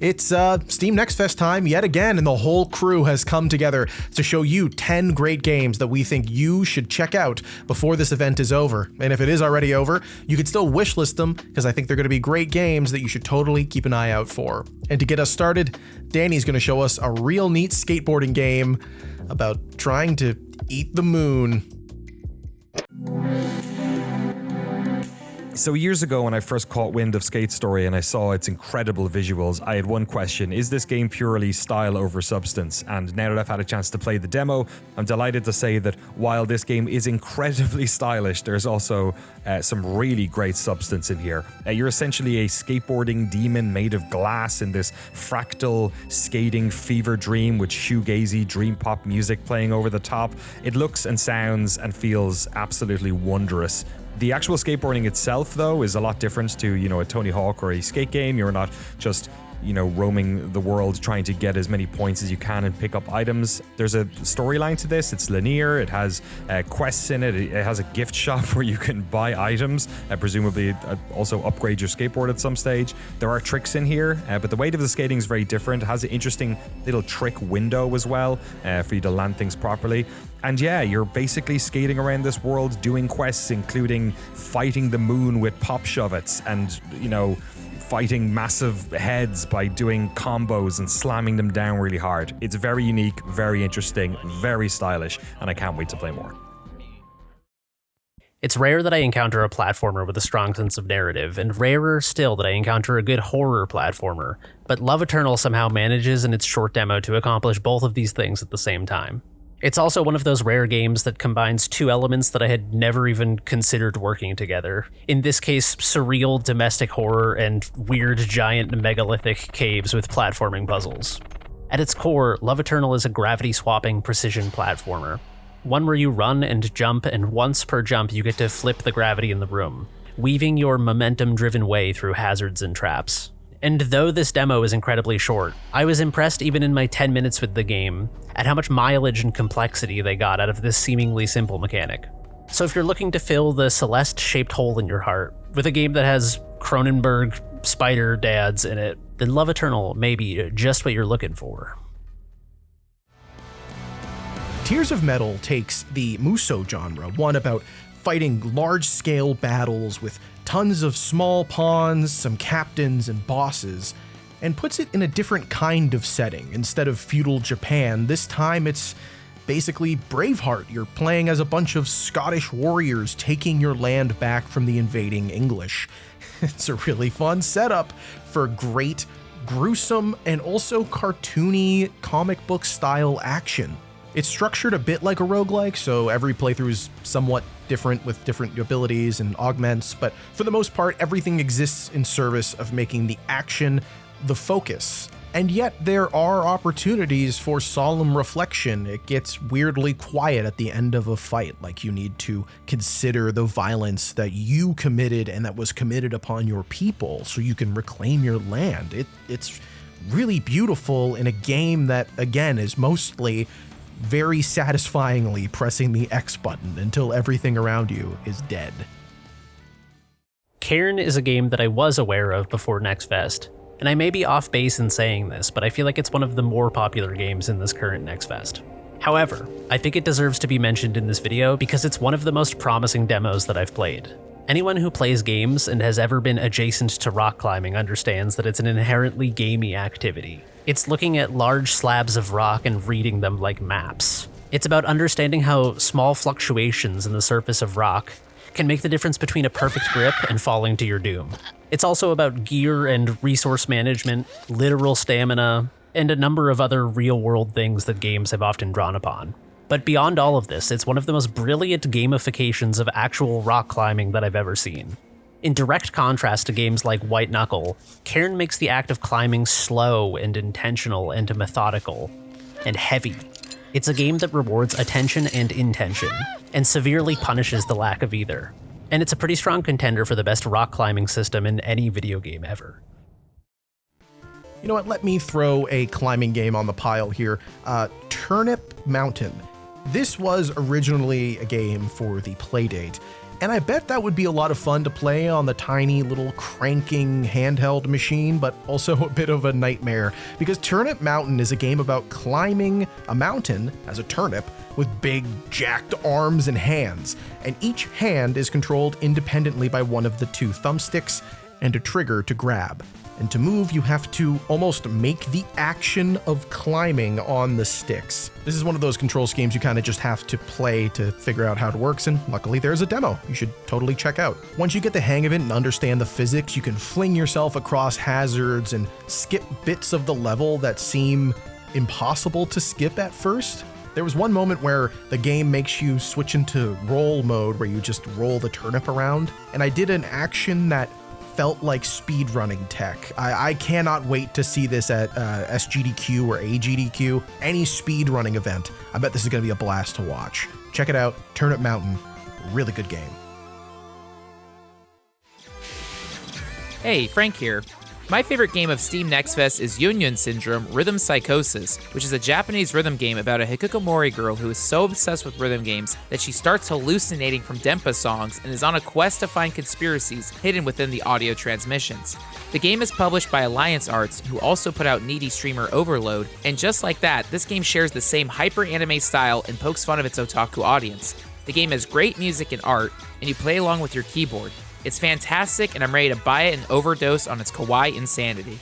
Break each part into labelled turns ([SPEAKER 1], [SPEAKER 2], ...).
[SPEAKER 1] It's Steam Next Fest time yet again, and the whole crew has come together to show you 10 great games that we think you should check out before this event is over. And if it is already over, you could still wishlist them, because I think they're going to be great games that you should totally keep an eye out for. And to get us started, Danny's going to show us a real neat skateboarding game about trying to eat the moon.
[SPEAKER 2] So years ago, when I first caught wind of Skate Story and I saw its incredible visuals, I had one question: is this game purely style over substance? And now that I've had a chance to play the demo, I'm delighted to say that while this game is incredibly stylish, there's also some really great substance in here. You're essentially a skateboarding demon made of glass in this fractal skating fever dream with shoegazy dream pop music playing over the top. It looks and sounds and feels absolutely wondrous. The actual skateboarding itself, though, is a lot different to, a Tony Hawk or a skate game. You're not just, roaming the world trying to get as many points as you can and pick up items. There's a storyline to this. It's linear. It has quests in it. It has a gift shop where you can buy items, presumably also upgrade your skateboard at some stage. There are tricks in here, but the weight of the skating is very different. It has an interesting little trick window as well for you to land things properly. And yeah, you're basically skating around this world doing quests, including fighting the moon with pop shove-its and, fighting massive heads by doing combos and slamming them down really hard. It's very unique, very interesting, very stylish, and I can't wait to play more.
[SPEAKER 3] It's rare that I encounter a platformer with a strong sense of narrative, and rarer still that I encounter a good horror platformer, but Love Eternal somehow manages in its short demo to accomplish both of these things at the same time. It's also one of those rare games that combines two elements that I had never even considered working together. In this case, surreal domestic horror and weird giant megalithic caves with platforming puzzles. At its core, Love Eternal is a gravity-swapping precision platformer. One where you run and jump, and once per jump you get to flip the gravity in the room, weaving your momentum-driven way through hazards and traps. And though this demo is incredibly short, I was impressed even in my 10 minutes with the game at how much mileage and complexity they got out of this seemingly simple mechanic. So if you're looking to fill the Celeste-shaped hole in your heart with a game that has Cronenberg spider dads in it, then Love Eternal may be just what you're looking for.
[SPEAKER 1] Tears of Metal takes the Musou genre, one about fighting large-scale battles with tons of small pawns, some captains, and bosses, and puts it in a different kind of setting. Instead of feudal Japan, this time it's basically Braveheart. You're playing as a bunch of Scottish warriors taking your land back from the invading English. It's a really fun setup for great, gruesome, and also cartoony comic book style action. It's structured a bit like a roguelike, so every playthrough is somewhat different with different abilities and augments, but for the most part, everything exists in service of making the action the focus. And yet there are opportunities for solemn reflection. It gets weirdly quiet at the end of a fight, like you need to consider the violence that you committed and that was committed upon your people so you can reclaim your land. It's really beautiful in a game that, again, is mostly very satisfyingly pressing the X button until everything around you is dead.
[SPEAKER 3] Cairn is a game that I was aware of before Next Fest, and I may be off base in saying this, but I feel like it's one of the more popular games in this current Next Fest. However, I think it deserves to be mentioned in this video because it's one of the most promising demos that I've played. Anyone who plays games and has ever been adjacent to rock climbing understands that it's an inherently gamey activity. It's looking at large slabs of rock and reading them like maps. It's about understanding how small fluctuations in the surface of rock can make the difference between a perfect grip and falling to your doom. It's also about gear and resource management, literal stamina, and a number of other real-world things that games have often drawn upon. But beyond all of this, it's one of the most brilliant gamifications of actual rock climbing that I've ever seen. In direct contrast to games like White Knuckle, Cairn makes the act of climbing slow and intentional and methodical, and heavy. It's a game that rewards attention and intention, and severely punishes the lack of either. And it's a pretty strong contender for the best rock climbing system in any video game ever.
[SPEAKER 1] You know what, let me throw a climbing game on the pile here. Turnip Mountain. This was originally a game for the Playdate, And I bet that would be a lot of fun to play on the tiny little cranking handheld machine, but also a bit of a nightmare, because Turnip Mountain is a game about climbing a mountain as a turnip with big jacked arms and hands, and each hand is controlled independently by one of the two thumbsticks and a trigger to grab. And to move, you have to almost make the action of climbing on the sticks. This is one of those control schemes you kind of just have to play to figure out how it works, and luckily there's a demo you should totally check out. Once you get the hang of it and understand the physics, you can fling yourself across hazards and skip bits of the level that seem impossible to skip at first. There was one moment where the game makes you switch into roll mode where you just roll the turnip around, and I did an action that felt like speedrunning tech. I cannot wait to see this at SGDQ or AGDQ, any speedrunning event. I bet this is going to be a blast to watch. Check it out, Turnip Mountain, really good game.
[SPEAKER 4] Hey, Frank here. My favorite game of Steam Next Fest is Yunyun Syndrome Rhythm Psychosis, which is a Japanese rhythm game about a hikikomori girl who is so obsessed with rhythm games that she starts hallucinating from Denpa songs and is on a quest to find conspiracies hidden within the audio transmissions. The game is published by Alliance Arts, who also put out needy streamer Overload, and just like that, this game shares the same hyper-anime style and pokes fun of its otaku audience. The game has great music and art, and you play along with your keyboard. It's fantastic, and I'm ready to buy it and overdose on its kawaii insanity.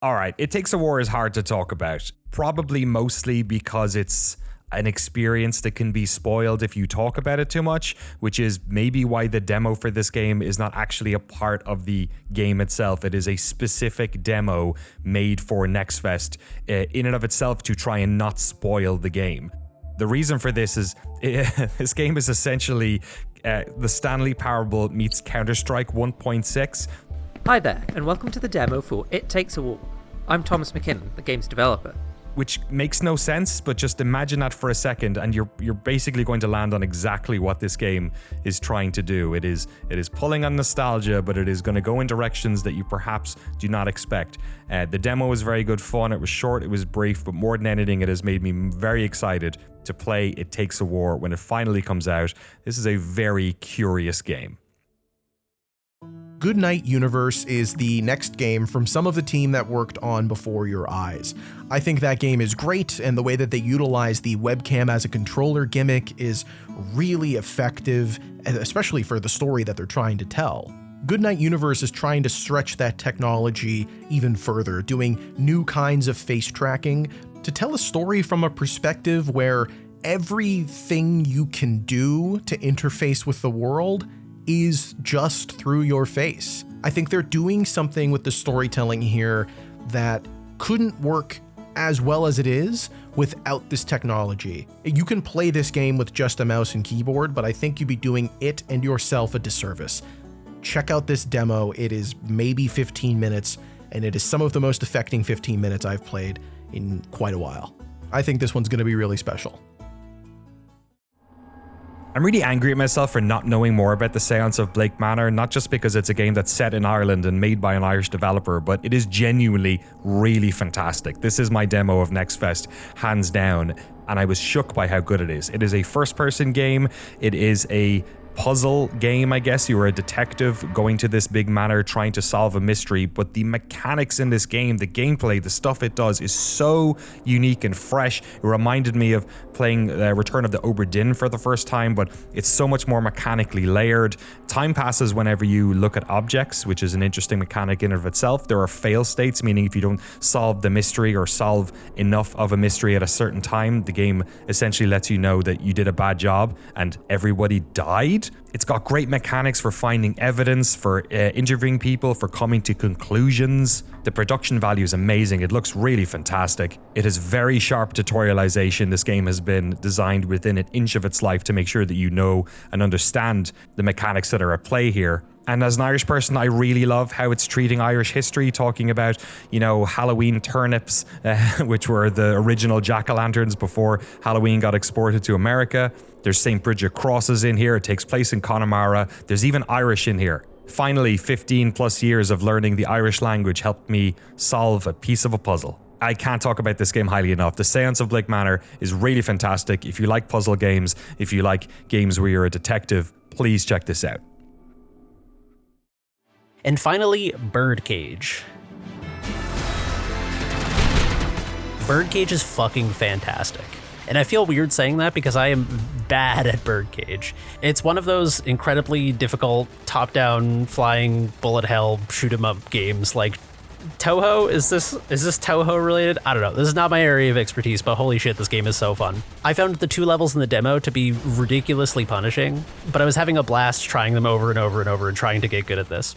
[SPEAKER 2] All right, It Takes a War is hard to talk about, probably mostly because it's an experience that can be spoiled if you talk about it too much, which is maybe why the demo for this game is not actually a part of the game itself. It is a specific demo made for Next Fest in and of itself to try and not spoil the game. The reason for this is this game is essentially the Stanley Parable meets Counter-Strike 1.6.
[SPEAKER 5] Hi there, and welcome to the demo for It Takes a War. I'm Thomas McKinnon, the game's developer.
[SPEAKER 2] Which makes no sense, but just imagine that for a second, and you're basically going to land on exactly what this game is trying to do. It is pulling on nostalgia, but it is going to go in directions that you perhaps do not expect. The demo was very good fun. It was short, it was brief, but more than anything, it has made me very excited to play It Takes a War when it finally comes out. This is a very curious game.
[SPEAKER 1] Goodnight Universe is the next game from some of the team that worked on Before Your Eyes. I think that game is great, and the way that they utilize the webcam as a controller gimmick is really effective, especially for the story that they're trying to tell. Goodnight Universe is trying to stretch that technology even further, doing new kinds of face tracking to tell a story from a perspective where everything you can do to interface with the world is just through your face. I think they're doing something with the storytelling here that couldn't work as well as it is without this technology. You can play this game with just a mouse and keyboard, but I think you'd be doing it and yourself a disservice. Check out this demo. It is maybe 15 minutes, and it is some of the most affecting 15 minutes I've played in quite a while. I think this one's going to be really special.
[SPEAKER 2] I'm really angry at myself for not knowing more about the Séance of Blake Manor, not just because it's a game that's set in Ireland and made by an Irish developer, but it is genuinely really fantastic. This is my demo of Next Fest, hands down, and I was shook by how good it is. It is a first-person game. It is a puzzle game, I guess. You are a detective going to this big manor trying to solve a mystery, but the mechanics in this game, the gameplay, the stuff it does is so unique and fresh. It reminded me of playing Return of the Obra Dinn for the first time, but it's so much more mechanically layered. Time passes whenever you look at objects, which is an interesting mechanic in and of itself. There are fail states, meaning if you don't solve the mystery or solve enough of a mystery at a certain time, the game essentially lets you know that you did a bad job and everybody died. It's got great mechanics for finding evidence, for interviewing people, for coming to conclusions. The production value is amazing. It looks really fantastic. It has very sharp tutorialization. This game has been designed within an inch of its life to make sure that you know and understand the mechanics that are at play here. And as an Irish person, I really love how it's treating Irish history, talking about, Halloween turnips, which were the original jack-o'-lanterns before Halloween got exported to America. There's St. Bridget crosses in here. It takes place in Connemara. There's even Irish in here. Finally, 15 plus years of learning the Irish language helped me solve a piece of a puzzle. I can't talk about this game highly enough. The Séance of Blake Manor is really fantastic. If you like puzzle games, if you like games where you're a detective, please check this out.
[SPEAKER 3] And finally, BIRDCAGE. BIRDCAGE is fucking fantastic. And I feel weird saying that because I am bad at BIRDCAGE. It's one of those incredibly difficult top-down flying bullet hell shoot 'em up games like Toho. Is this Toho related? I don't know. This is not my area of expertise, but holy shit, this game is so fun. I found the 2 levels in the demo to be ridiculously punishing, but I was having a blast trying them over and over and over and trying to get good at this.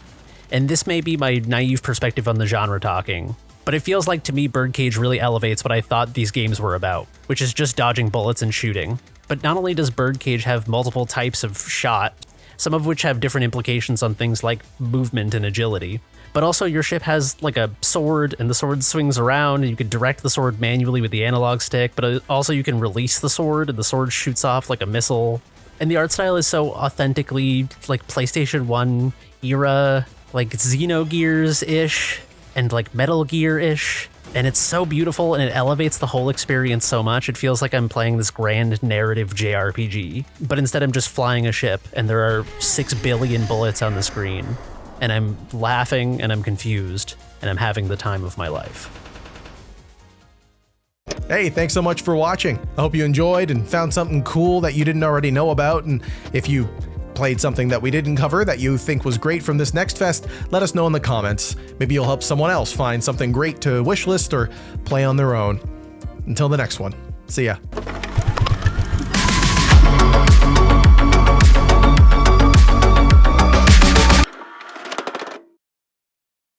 [SPEAKER 3] And this may be my naive perspective on the genre talking, but it feels like to me BIRDCAGE really elevates what I thought these games were about, which is just dodging bullets and shooting. But not only does BIRDCAGE have multiple types of shot, some of which have different implications on things like movement and agility, but also your ship has like a sword, and the sword swings around, and you can direct the sword manually with the analog stick, but also you can release the sword, and the sword shoots off like a missile. And the art style is so authentically like PlayStation 1 era, like Xenogears-ish, and like Metal Gear-ish, and it's so beautiful and it elevates the whole experience so much. It feels like I'm playing this grand narrative JRPG, but instead I'm just flying a ship and there are 6 billion bullets on the screen, and I'm laughing and I'm confused and I'm having the time of my life.
[SPEAKER 1] Hey, thanks so much for watching. I hope you enjoyed and found something cool that you didn't already know about, and if you played something that we didn't cover that you think was great from this Next Fest, let us know in the comments. Maybe you'll help someone else find something great to wishlist or play on their own. Until the next one, see ya.